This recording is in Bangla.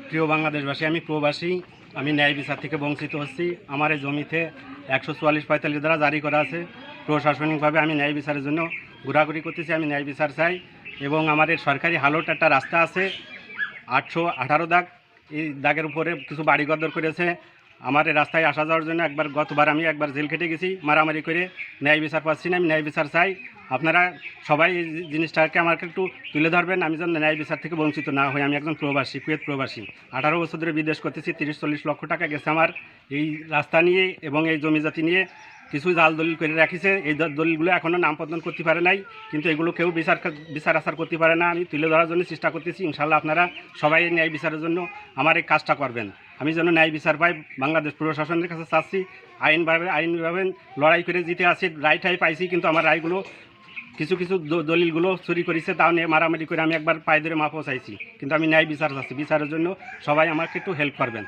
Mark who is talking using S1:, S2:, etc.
S1: প্রিয় বাংলাদেশবাসী, আমি প্রবাসী। আমি ন্যায় বিচার থেকে বঞ্চিত হচ্ছি। আমার এই জমিতে 144-45 ধারা জারি করা আছে। প্রশাসনিকভাবে আমি ন্যায় বিচারের জন্য ঘোরাঘুরি করতেছি। আমি ন্যায় বিচার চাই এবং আমার এই সরকারি হালট একটা রাস্তা আছে 818 দাগ, এই দাগের উপরে কিছু বাড়িঘর করেছে। আমার এই রাস্তায় আসা যাওয়ার জন্য গতবার আমি একবার জেল খেটে গেছি মারামারি করে। ন্যায় বিচার পাচ্ছি না, আমি ন্যায় বিচার চাই। আপনারা সবাই এই জিনিসটাকে আমাকে একটু তুলে ধরবেন, আমি যেন ন্যায় বিচার থেকে বঞ্চিত না হই। আমি একজন প্রবাসী, কুয়েত প্রবাসী। 18 বছর ধরে বিদেশ করতেছি। 30-40 লক্ষ টাকা গেছে আমার এই রাস্তা নিয়ে এবং এই জমি জাতি নিয়ে। কিছু জাল দলিল করে রাখিছে, এই দলিলগুলো এখনও নামপত্তন করতে পারে নাই, কিন্তু এগুলো কেউ বিচার আচার করতে পারে না। আমি তুলে ধরার জন্য চেষ্টা করতেছি। ইনশাল্লাহ আপনারা সবাই ন্যায় বিচারের জন্য আমার এই কাজটা করবেন। আমি যেন ন্যায় বিচার পাই বাংলাদেশ প্রশাসনের কাছে চাচ্ছি। আইনভাবে লড়াই করে জিতে আসি, রায় পাইছি, কিন্তু আমার রায়গুলো কিছু দলিলগুলো চুরি করেছে, তাও নিয়ে মারামারি করে আমি একবার পায়ে ধরে মাপও চাইছি, কিন্তু আমি ন্যায় বিচার চাচ্ছি। বিচারের জন্য সবাই আমাকে একটু হেল্প করবেন।